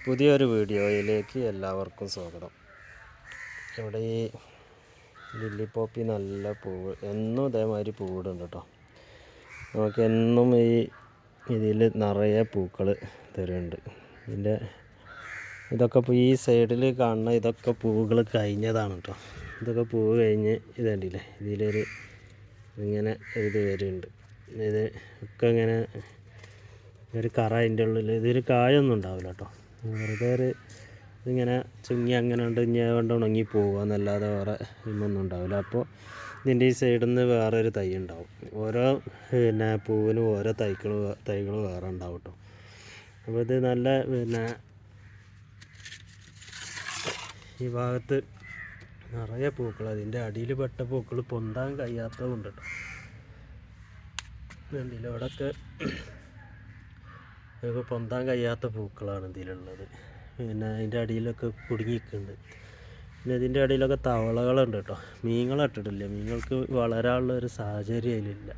പുതിയൊരു വീഡിയോയിലേക്ക് എല്ലാവർക്കും സ്വാഗതം. ഇവിടെ ഈ ലില്ലി പോപ്പി നല്ല പൂവ് എന്നും ഇതേമാതിരി പൂവിടുന്നുണ്ട് കേട്ടോ. നമുക്ക് എന്നും ഇതിൽ നിറയെ പൂക്കൾ തരുന്നുണ്ട്. ഇതൊക്കെ ഈ സൈഡിൽ കാണുന്ന ഇതൊക്കെ പൂവുകൾ കഴിഞ്ഞതാണ് കേട്ടോ. ഇതൊക്കെ പൂവ് കഴിഞ്ഞ് ഇത് കണ്ടില്ലേ, ഇതിലൊരു ഇങ്ങനെ ഇത് വരുന്നുണ്ട്. ഇത് ഒക്കെ ഇങ്ങനെ ഒരു കറ അതിൻ്റെ ഉള്ളിൽ ഇതൊരു കായൊന്നും ഉണ്ടാവില്ല കേട്ടോ. വെറുതെ ഇങ്ങനെ ചുങ്ങി അങ്ങനെ ഉണ്ട് കൊണ്ട് ഉണങ്ങി പോകുക എന്നല്ലാതെ വേറെ ഒന്നും ഉണ്ടാവില്ല. അപ്പോൾ ഇതിൻ്റെ ഈ സൈഡിൽ നിന്ന് വേറൊരു തൈ ഉണ്ടാവും. ഓരോ പൂവിനും ഓരോ തൈകൾ വേറെ ഉണ്ടാവും കേട്ടോ. അപ്പോൾ ഇത് നല്ല ഈ ഭാഗത്ത് നിറയെ പൂക്കൾ, അതിൻ്റെ അടിയിൽ പെട്ട പൂക്കൾ പൊന്താൻ കഴിയാത്തതുണ്ട് കേട്ടോ. കണ്ടില്ല, ഇവിടെയൊക്കെ പൊന്താൻ കഴിയാത്ത പൂക്കളാണ് ഇതിലുള്ളത്. അതിൻ്റെ അടിയിലൊക്കെ കുടുങ്ങിക്കുന്നുണ്ട്. പിന്നെ ഇതിൻ്റെ അടിയിലൊക്കെ തവളകളുണ്ട് കേട്ടോ. മീനുകളിട്ടിട്ടില്ല, മീനുകൾക്ക് വളരാനുള്ള ഒരു സാഹചര്യം അതിലില്ല.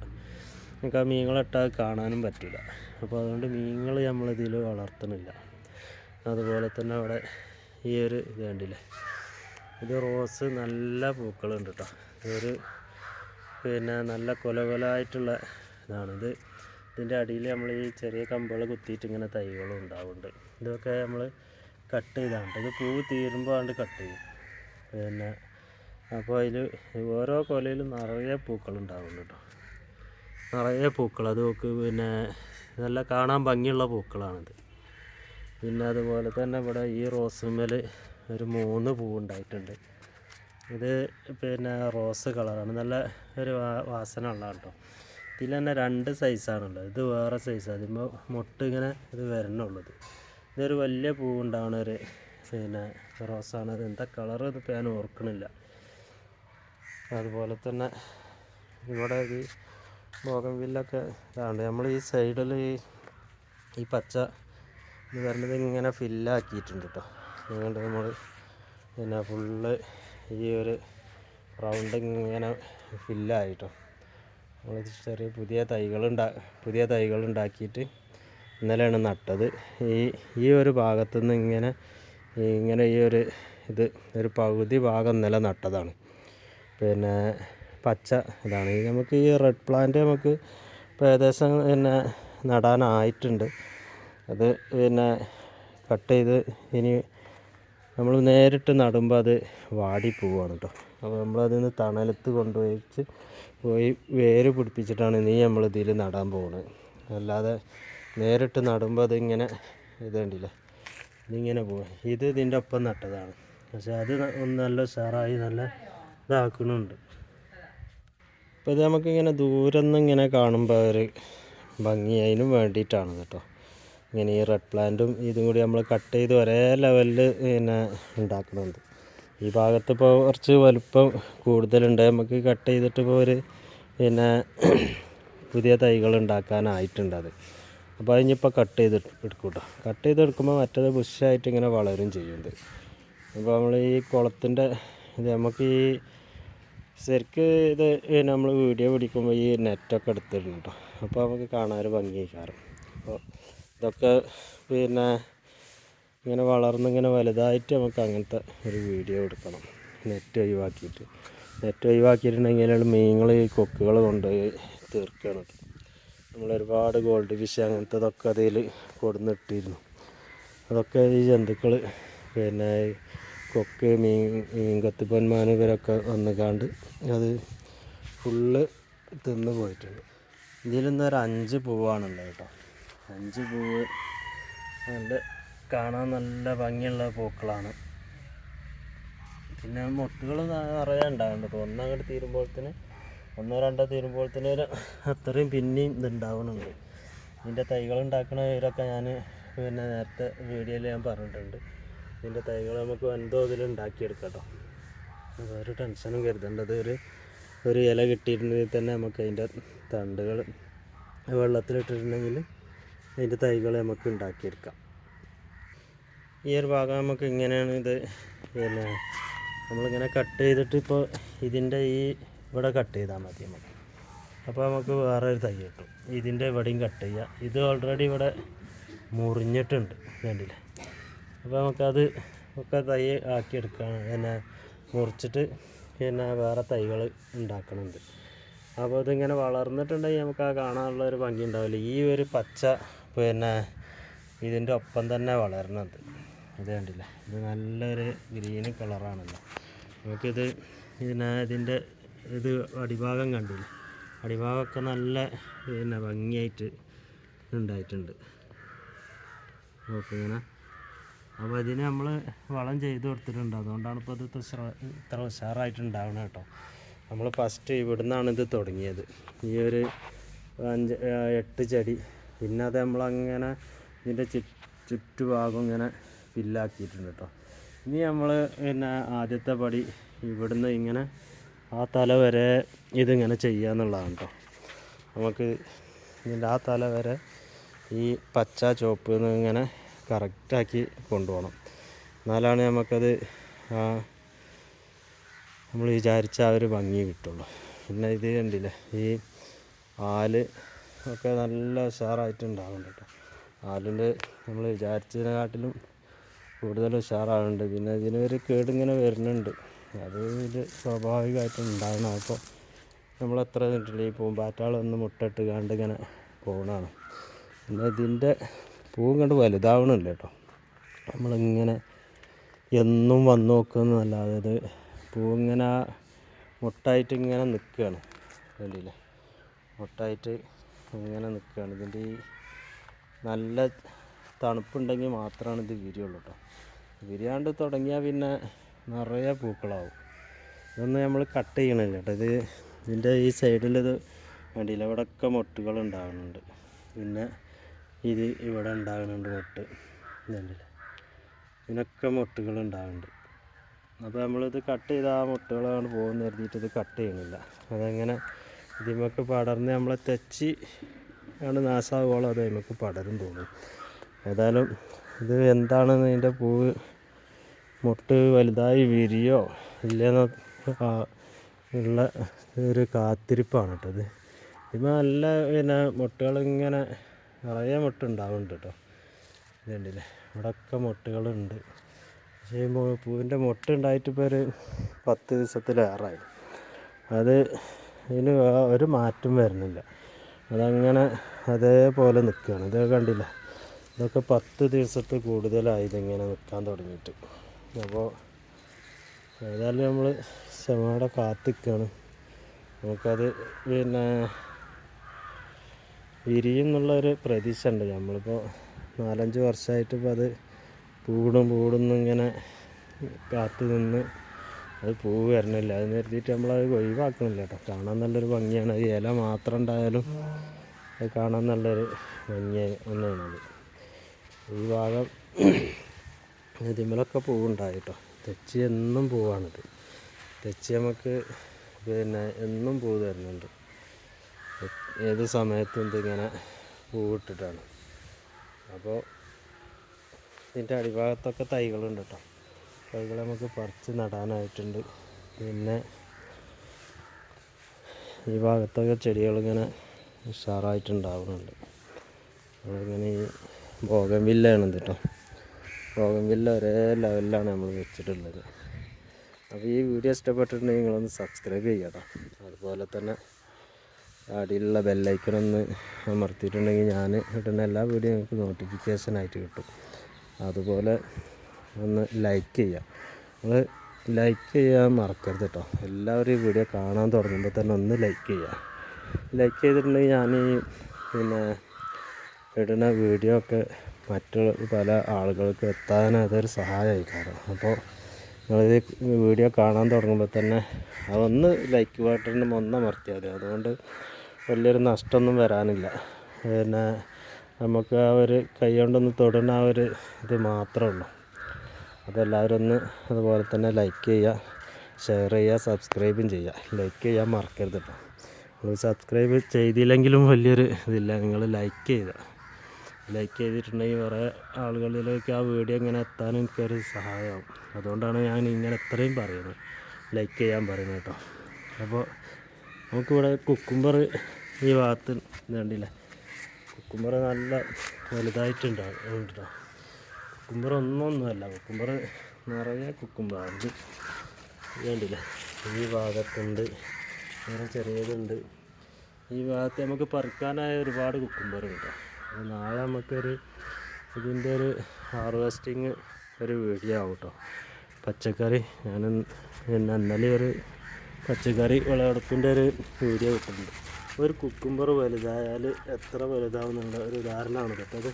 നമുക്ക് ആ മീനുകളിട്ടാൽ കാണാനും പറ്റില്ല. അപ്പോൾ അതുകൊണ്ട് മീനുകൾ നമ്മളിതിൽ വളർത്തുന്നില്ല. അതുപോലെ തന്നെ അവിടെ ഈ ഒരു ഇത് കണ്ടില്ലേ, ഇത് റോസ് നല്ല പൂക്കളുണ്ട് കേട്ടോ. ഇതൊരു നല്ല കൊലകൊലായിട്ടുള്ള ഇതാണിത്. ഇതിൻ്റെ അടിയിൽ നമ്മൾ ഈ ചെറിയ കമ്പുകൾ കുത്തിയിട്ട് ഇങ്ങനെ തൈകളും ഉണ്ടാവുന്നുണ്ട്. ഇതൊക്കെ നമ്മൾ കട്ട് ചെയ്താണ്. ഇത് പൂവ് തീരുമ്പോൾ കട്ട് ചെയ്യും. അപ്പോൾ അതിൽ ഓരോ കൊലയിലും നിറയെ പൂക്കളുണ്ടാവുന്നുണ്ട് കേട്ടോ. നിറയെ പൂക്കൾ, അത് നോക്ക്. നല്ല കാണാൻ ഭംഗിയുള്ള പൂക്കളാണിത്. പിന്നെ അതുപോലെ തന്നെ ഇവിടെ ഈ റോസുമ്മേൽ ഒരു 3 പൂവുണ്ടായിട്ടുണ്ട്. ഇത് റോസ് കളറാണ്, നല്ല ഒരു വാസന ഉള്ളതാണ് കേട്ടോ. ഇതിൽ തന്നെ 2 സൈസാണുള്ളത്. ഇത് വേറെ സൈസ്, അതിമ്പോൾ മൊട്ട് ഇങ്ങനെ ഇത് വരണുള്ളത്. ഇതൊരു വലിയ പൂവുണ്ടാവണ ഒരു റോസാണ്. അത് എന്താ കളറ് ഇതിപ്പോൾ ഞാൻ ഓർക്കണില്ല. അതുപോലെ തന്നെ ഇവിടെ ഈ ബോഗൺവില്ലൊക്കെ ഇതാണ്. നമ്മൾ ഈ സൈഡിൽ ഈ പച്ച ഇത് വരുന്നത് ഇങ്ങനെ ഫില്ലാക്കിയിട്ടുണ്ട് കേട്ടോ. അതുകൊണ്ട് നമ്മൾ ഫുള്ള് ഈ ഒരു റൗണ്ട് ഇങ്ങനെ ഫില്ലായിട്ടോ. നമ്മൾ ചെറിയ പുതിയ തൈകൾ ഉണ്ടാക്കിയിട്ട് ഇന്നലെയാണ് നട്ടത്. ഈ ഒരു ഭാഗത്തുനിന്ന് ഇങ്ങനെ ഈ ഒരു പകുതി ഭാഗം ഇന്നലെ നട്ടതാണ്. പച്ച ഇതാണ്. നമുക്ക് ഈ റെഡ് പ്ലാന്റ് നമുക്ക് ഇപ്പോൾ ഏകദേശം നടാനായിട്ടുണ്ട്. അത് കട്ട് ചെയ്ത് ഇനി നമ്മൾ നേരിട്ട് നടുമ്പോൾ അത് വാടിപ്പോവാണ് കേട്ടോ. അപ്പോൾ നമ്മളതിന് തണലത്ത് പോയി വേര് പിടിപ്പിച്ചിട്ടാണ് നമ്മളിതിൽ നടാൻ പോകുന്നത്. അല്ലാതെ നേരിട്ട് നടുമ്പോൾ അതിങ്ങനെ ഇത് കണ്ടില്ലേ, ഇതിങ്ങനെ പോകും. ഇതിൻ്റെ ഒപ്പം നട്ടതാണ്, പക്ഷെ അത് നല്ല ഉഷാറായി നല്ല ഇതാക്കുന്നുണ്ട്. അപ്പോൾ ഇത് നമുക്കിങ്ങനെ ദൂരം നിന്ന് ഇങ്ങനെ കാണുമ്പോൾ ഒരു ഭംഗി, അതിനും വേണ്ടിയിട്ടാണ് കേട്ടോ. ഇങ്ങനെ ഈ റെഡ് പ്ലാന്റും ഇതും കൂടി നമ്മൾ കട്ട് ചെയ്ത് ഒരേ ലെവലിൽ ഉണ്ടാക്കുന്നുണ്ട്. ഈ ഭാഗത്ത് ഇപ്പോൾ കുറച്ച് വലുപ്പം കൂടുതലുണ്ട്. നമുക്ക് കട്ട് ചെയ്തിട്ട് ഇപ്പോൾ ഒരു പുതിയ തൈകൾ ഉണ്ടാക്കാനായിട്ടുണ്ട് അത്. അപ്പോൾ അതിനിപ്പോൾ കട്ട് ചെയ്തെടുക്കും കേട്ടോ. കട്ട് ചെയ്തെടുക്കുമ്പോൾ മറ്റേത് ബുഷായിട്ട് ഇങ്ങനെ വളരും ചെയ്യുന്നത്. അപ്പോൾ നമ്മൾ ഈ കുളത്തിൻ്റെ നമുക്ക് ഈ ശരിക്ക് ഇത് നമ്മൾ വീഡിയോ പിടിക്കുമ്പോൾ ഈ നെറ്റൊക്കെ എടുത്തിട്ടുണ്ട് കേട്ടോ. അപ്പോൾ നമുക്ക് കാണാൻ ഭംഗിയായിക്കാറും. അപ്പോൾ ഇതൊക്കെ ഇങ്ങനെ വളർന്നിങ്ങനെ വലുതായിട്ട് നമുക്ക് അങ്ങനത്തെ ഒരു വീഡിയോ എടുക്കണം. നെറ്റ് ഒഴിവാക്കിയിട്ടുണ്ടെങ്കിൽ മീനുകൾ ഈ കൊക്കുകൾ കൊണ്ടുപോയി തീർക്കുകയാണ്. നമ്മളൊരുപാട് ഗോൾഡ് ഫിഷ് അങ്ങനത്തതൊക്കെ അതിൽ കൊടുന്നിട്ടിരുന്നു. അതൊക്കെ ഈ ജന്തുക്കൾ കൊക്ക് മീൻ കത്തിപ്പൊന്മാൻ ഇവരൊക്കെ വന്നുകാണ്ട് അത് ഫുള്ള് തിന്ന് പോയിട്ടുണ്ട്. ഇതിലൊന്നൊരു 5 പൂവാണുള്ളത് കേട്ടോ. 5 പൂവ് നല്ല കാണാൻ നല്ല ഭംഗിയുള്ള പൂക്കളാണ്. പിന്നെ മൊട്ടുകൾ നിറയെ ഉണ്ടാകുന്നുണ്ട്. ഒന്നങ്ങോട്ട് തീരുമ്പോഴത്തേന് 1-2 തീരുമ്പോഴത്തേന് അത്രയും പിന്നെയും ഇതുണ്ടാവുന്നുണ്ട്. ഇതിൻ്റെ തൈകൾ ഉണ്ടാക്കണവരൊക്കെ ഞാൻ നേരത്തെ വീഡിയോയിൽ ഞാൻ പറഞ്ഞിട്ടുണ്ട്. ഇതിൻ്റെ തൈകൾ നമുക്ക് വൻതോതിൽ ഉണ്ടാക്കിയെടുക്കാം കേട്ടോ. വേറെ ടെൻഷനും കരുതേണ്ടത് ഒരു ഇല കിട്ടിയിട്ടുണ്ടെങ്കിൽ തന്നെ നമുക്ക് അതിൻ്റെ തണ്ടുകൾ വെള്ളത്തിലിട്ടിട്ടുണ്ടെങ്കിൽ അതിൻ്റെ തൈകൾ നമുക്ക് ഉണ്ടാക്കിയെടുക്കാം. ഈ ഒരു ഭാഗം നമുക്ക് ഇങ്ങനെയാണ്. ഇത് നമ്മളിങ്ങനെ കട്ട് ചെയ്തിട്ട് ഇപ്പോൾ ഇതിൻ്റെ ഇവിടെ കട്ട് ചെയ്താൽ മതി നമുക്ക്. അപ്പോൾ നമുക്ക് വേറെ ഒരു തൈ കിട്ടും. ഇതിൻ്റെ ഇവിടെയും കട്ട് ചെയ്യുക. ഇത് ഓൾറെഡി ഇവിടെ മുറിഞ്ഞിട്ടുണ്ട്, കണ്ടില്ലേ. അപ്പോൾ നമുക്കത് ഒക്കെ തൈ ആക്കിയെടുക്കണം, പിന്നെ മുറിച്ചിട്ട് പിന്നെ വേറെ തൈകൾ ഉണ്ടാക്കണുണ്ട്. അപ്പോൾ ഇതിങ്ങനെ വളർന്നിട്ടുണ്ടെങ്കിൽ നമുക്ക് ആ കാണാനുള്ളൊരു ഭംഗി ഉണ്ടാവില്ല. ഈ ഒരു പച്ച പിന്നെ ഇതിൻ്റെ ഒപ്പം തന്നെ വളരണത് ഇത് കണ്ടില്ല, ഇത് നല്ലൊരു ഗ്രീൻ കളറാണല്ലോ. നമുക്കിത് പിന്നെ ഇതിൻ്റെ ഇത് അടിഭാഗം കണ്ടില്ല, അടിഭാഗമൊക്കെ നല്ല പിന്നെ ഭംഗിയായിട്ട് ഉണ്ടായിട്ടുണ്ട്. ഓക്കെ ഇങ്ങനെ. അപ്പോൾ ഇതിന് നമ്മൾ വളം ചെയ്ത് കൊടുത്തിട്ടുണ്ട്, അതുകൊണ്ടാണ് ഇപ്പോൾ ഇത് ഇത്ര ഉഷാറായിട്ടുണ്ടാവണം കേട്ടോ. നമ്മൾ ഫസ്റ്റ് ഇവിടുന്നാണ് ഇത് തുടങ്ങിയത്, ഈ ഒരു 8 ചെടി. പിന്നെ അത് നമ്മളങ്ങനെ ഇതിൻ്റെ ചുറ്റുഭാഗം ഇങ്ങനെ ഫില്ലാക്കിയിട്ടുണ്ട് കേട്ടോ. ഇനി നമ്മൾ പിന്നെ ആദ്യത്തെ പടി ഇവിടുന്ന് ഇങ്ങനെ ആ തല വരെ ഇതിങ്ങനെ ചെയ്യുക എന്നുള്ളതാണ് കേട്ടോ. നമുക്ക് ഇതിൻ്റെ ആ തല വരെ ഈ പച്ച ചുവപ്പ് ഇങ്ങനെ കറക്റ്റാക്കി കൊണ്ടുപോകണം, എന്നാലാണ് നമുക്കത് നമ്മൾ വിചാരിച്ച ആ ഒരു ഭംഗി കിട്ടുള്ളൂ. പിന്നെ ഇത് കണ്ടില്ലേ, ഈ ആല് ഒക്കെ നല്ല ഉഷാറായിട്ടുണ്ടാവുന്നുണ്ട് കേട്ടോ. ആലിൻ്റെ നമ്മൾ വിചാരിച്ചതിനെക്കാട്ടിലും കൂടുതൽ ഉഷാറാവുന്നുണ്ട്. പിന്നെ ഇതിനൊരു കേടിങ്ങനെ വരുന്നുണ്ട്, അത് ഇത് സ്വാഭാവികമായിട്ടും ഉണ്ടാകണം. അപ്പോൾ നമ്മളെത്ര ഇതിട്ടില്ല, ഈ പൂമ്പാറ്റകളൊന്ന് മുട്ടിട്ട് കണ്ട് ഇങ്ങനെ പോകണതാണ്. പിന്നെ ഇതിൻ്റെ പൂവും കണ്ട് വലുതാവണില്ല കേട്ടോ. നമ്മളിങ്ങനെ എന്നും വന്ന് നോക്കുന്നതല്ലാതെ ഇത് പൂവിങ്ങനെ മുട്ടായിട്ട് ഇങ്ങനെ നിൽക്കുകയാണ്, കണ്ടില്ലേ, മുട്ടായിട്ട് ഇങ്ങനെ നിൽക്കുകയാണ്. ഇതിൻ്റെ ഈ നല്ല തണുപ്പുണ്ടെങ്കിൽ മാത്രമാണ് ഇത് വിരിയുള്ളൂ കേട്ടോ. വിരിയാണ്ട് തുടങ്ങിയാൽ പിന്നെ നിറയെ പൂക്കളാവും. ഇതൊന്നും നമ്മൾ കട്ട് ചെയ്യണില്ല കേട്ടോ. ഇതിൻ്റെ ഈ സൈഡിലിത് കണ്ടില്ല, ഇവിടെയൊക്കെ മൊട്ടുകൾ ഉണ്ടാകുന്നുണ്ട്. പിന്നെ ഇത് ഇവിടെ ഉണ്ടാകുന്നുണ്ട് മൊട്ട്, ഇതുണ്ടല്ലേ, ഇതിനൊക്കെ മൊട്ടുകൾ ഉണ്ടാകുന്നുണ്ട്. അപ്പോൾ നമ്മളിത് കട്ട് ചെയ്ത് ആ മുട്ടുകളാണ് പോകുന്ന കരുതിയിട്ട് ഇത് കട്ട് ചെയ്യണില്ല. അതങ്ങനെ ഇതിമൊക്കെ പടർന്ന് നമ്മളെ തെച്ചി ആണ് നാശമാകുമ്പോൾ അത് അതിമൊക്കെ പടരും തോന്നും. ഏതായാലും ഇത് എന്താണെന്ന് ഇതിൻ്റെ പൂവ് മുട്ട് വലുതായി വിരിയോ ഇല്ലെന്നോ ഉള്ള ഒരു കാത്തിരിപ്പാണ് കേട്ടോ. ഇത് നല്ല പിന്നെ മുട്ടുകളിങ്ങനെ നിറയെ മുട്ടുണ്ടാവുന്നുണ്ട് കേട്ടോ. ഇതുണ്ടല്ലേ, ഇവിടെയൊക്കെ മുട്ടുകളുണ്ട്. പക്ഷേ ഈ പൂവിൻ്റെ മുട്ട ഉണ്ടായിട്ടിപ്പോൾ ഒരു 10 ദിവസത്തിലേറെയായി. അത് ഇതിന് ഒരു മാറ്റം വരുന്നില്ല, അതങ്ങനെ അതേപോലെ നിൽക്കുകയാണ്. ഇത് കണ്ടില്ല, ഇതൊക്കെ 10 ദിവസത്തിൽ കൂടുതലായി ഇതിങ്ങനെ നിൽക്കാൻ തുടങ്ങിയിട്ട്. അപ്പോൾ ഏതായാലും നമ്മൾ ക്ഷമയോടെ കാത്തിരിക്കുകയാണ്. നമുക്കത് പിന്നെ വിരിയും എന്നുള്ളൊരു പ്രതീക്ഷ ഉണ്ട്. നമ്മളിപ്പോൾ 4-5 വർഷമായിട്ട് ഇപ്പോൾ അത് പൂടുന്നിങ്ങനെ കാത്തു നിന്ന് അത് പൂവ് വരണില്ല. അത് നിർത്തിയിട്ട് നമ്മളത് ഒഴിവാക്കണില്ല കേട്ടോ. കാണാൻ നല്ലൊരു ഭംഗിയാണ്. അത് ഇല മാത്രം ഉണ്ടായാലും അത് കാണാൻ നല്ലൊരു ഭംഗിയായി ഒന്നാണത്. ഈ ഭാഗം ഇതിമലൊക്കെ പൂവുണ്ടായി കേട്ടോ. തെച്ചി എന്നും പൂവാണിത്. തെച്ചി നമുക്ക് പിന്നെ എന്നും പൂ തരുന്നുണ്ട്, ഏത് സമയത്തും ഇതിങ്ങനെ പൂവിട്ടിട്ടാണ്. അപ്പോൾ ഇതിൻ്റെ അടിഭാഗത്തൊക്കെ തൈകളുണ്ട് കേട്ടോ. തൈകൾ നമുക്ക് പറിച്ച് നടാനായിട്ടുണ്ട്. പിന്നെ ഈ ഭാഗത്തൊക്കെ ചെടികളിങ്ങനെ ഉഷാറായിട്ടുണ്ടാവുന്നുണ്ട്. നമ്മളിങ്ങനെ ഈ ബോഗൻവില്ലയാണ് കേട്ടോ. ബോഗൻവില്ല ഒരേ ലെവലിലാണ് നമ്മൾ വെച്ചിട്ടുള്ളത്. അപ്പോൾ ഈ വീഡിയോ ഇഷ്ടപ്പെട്ടിട്ടുണ്ടെങ്കിൽ നിങ്ങളൊന്ന് സബ്സ്ക്രൈബ് ചെയ്യുക കേട്ടോ. അതുപോലെ തന്നെ അടിയിലുള്ള ബെല്ലൈക്കണൊന്ന് അമർത്തിയിട്ടുണ്ടെങ്കിൽ ഞാൻ ഇടുന്ന എല്ലാ വീഡിയോ നിങ്ങൾക്ക് നോട്ടിഫിക്കേഷനായിട്ട് കിട്ടും. അതുപോലെ ഒന്ന് ലൈക്ക് ചെയ്യുക. നിങ്ങൾ ലൈക്ക് ചെയ്യാൻ മറക്കരുത് കേട്ടോ. എല്ലാവരും ഈ വീഡിയോ കാണാൻ തുടങ്ങുമ്പോൾ തന്നെ ഒന്ന് ലൈക്ക് ചെയ്യുക. ലൈക്ക് ചെയ്തിട്ടുണ്ടെങ്കിൽ ഞാൻ പിന്നെ ഇടുന്ന വീഡിയോ ഒക്കെ മറ്റുള്ള പല ആളുകൾക്ക് എത്താൻ അതൊരു സഹായമായി കാരണം. അപ്പോൾ നിങ്ങളിത് വീഡിയോ കാണാൻ തുടങ്ങുമ്പോൾ തന്നെ അതൊന്ന് ലൈക്ക് ബട്ടൺ ഒന്നമർത്തിയാൽ മതി. അതുകൊണ്ട് വലിയൊരു നഷ്ടമൊന്നും വരാനില്ല. പിന്നെ നമുക്ക് ആ ഒരു കൈ കൊണ്ടൊന്ന് തൊടുന്ന ആ ഒരു ഇത് മാത്രമേ ഉള്ളൂ. അതെല്ലാവരും ഒന്ന് അതുപോലെ തന്നെ ലൈക്ക് ചെയ്യുക, ഷെയർ ചെയ്യുക, സബ്സ്ക്രൈബും ചെയ്യുക. ലൈക്ക് ചെയ്യാൻ മറക്കരുത് കേട്ടോ. നിങ്ങൾ സബ്സ്ക്രൈബ് ചെയ്തില്ലെങ്കിലും വലിയൊരു ഇതില്ല, നിങ്ങൾ ലൈക്ക് ചെയ്യുക. ലൈക്ക് ചെയ്തിട്ടുണ്ടെങ്കിൽ കുറേ ആളുകളിലേക്ക് ആ വീഡിയോ ഇങ്ങനെ എത്താൻ എനിക്കൊരു സഹായമാവും. അതുകൊണ്ടാണ് ഞാൻ ഇങ്ങനെ എത്രയും പറയുന്നത്, ലൈക്ക് ചെയ്യാൻ പറയുന്നത് കേട്ടോ. അപ്പോൾ നമുക്കിവിടെ കുക്കുംബർ ഈ ഭാഗത്ത് കണ്ടില്ലേ, കുക്കുംബർ നല്ല വലുതായിട്ടുണ്ടാവും കേട്ടോ. കുക്കുംബർ ഒന്നൊന്നുമല്ല, കുക്കുംബർ നിറയെ കുക്കുംബറാണ്. ഇത് വേണ്ടില്ല, ഈ ഭാഗത്തുണ്ട്, വേറെ ചെറിയതുണ്ട്. ഈ ഭാഗത്ത് നമുക്ക് പറിക്കാനായ ഒരുപാട് കുക്കുംബർ കിട്ടും. അപ്പോൾ നാളെ നമുക്കൊരു ഇതിൻ്റെ ഒരു ഹാർവെസ്റ്റിങ് ഒരു വീഡിയോ ആവും കേട്ടോ. പച്ചക്കറി ഞാൻ പിന്നെ ഇന്നലെ ഒരു പച്ചക്കറി വിളവെടുപ്പിൻ്റെ ഒരു വീഡിയോ കിട്ടുന്നുണ്ട്. ഒരു കുക്കുംബർ വലുതായാൽ എത്ര വലുതാവുന്നുള്ള ഒരു ഉദാഹരണമാണ് കേട്ടോ.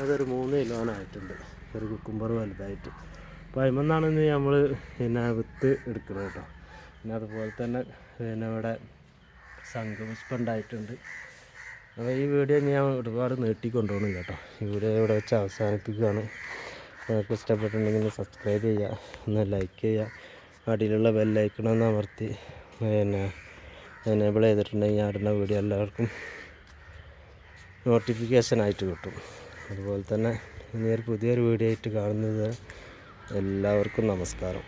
അതൊരു 3 കിലോനായിട്ടുണ്ട് ഒരു കുക്കുംബർ വലുതായിട്ട്. അപ്പോൾ അതിമെന്നാണ് നമ്മൾ പിന്നെ വിത്ത് എടുക്കുന്നത് കേട്ടോ. പിന്നെ അതുപോലെ തന്നെ പിന്നെ ഇവിടെ ശംഖുപുഷ്പം ഉണ്ടായിട്ടുണ്ട്. അപ്പോൾ ഈ വീഡിയോ ഞാൻ ഒരുപാട് നീട്ടിക്കൊണ്ടുപോകണം കേട്ടോ. ഈ വീഡിയോ ഇവിടെ വെച്ച് അവസാനിപ്പിക്കുകയാണ്. നിങ്ങൾക്ക് ഇഷ്ടപ്പെട്ടിട്ടുണ്ടെങ്കിൽ സബ്സ്ക്രൈബ് ചെയ്യുക, ഒന്ന് ലൈക്ക് ചെയ്യുക, അടിയിലുള്ള ബെല്ലൈക്കണമെന്ന് അമർത്തി പിന്നെ എനേബിൾ ചെയ്തിട്ടുണ്ടെങ്കിൽ ഞാനിടുന്ന വീഡിയോ എല്ലാവർക്കും നോട്ടിഫിക്കേഷനായിട്ട് കിട്ടും. അതുപോലെ തന്നെ ഇനി ഒരു പുതിയൊരു വീഡിയോ ആയിട്ട് കാണുന്നത് എല്ലാവർക്കും നമസ്കാരം.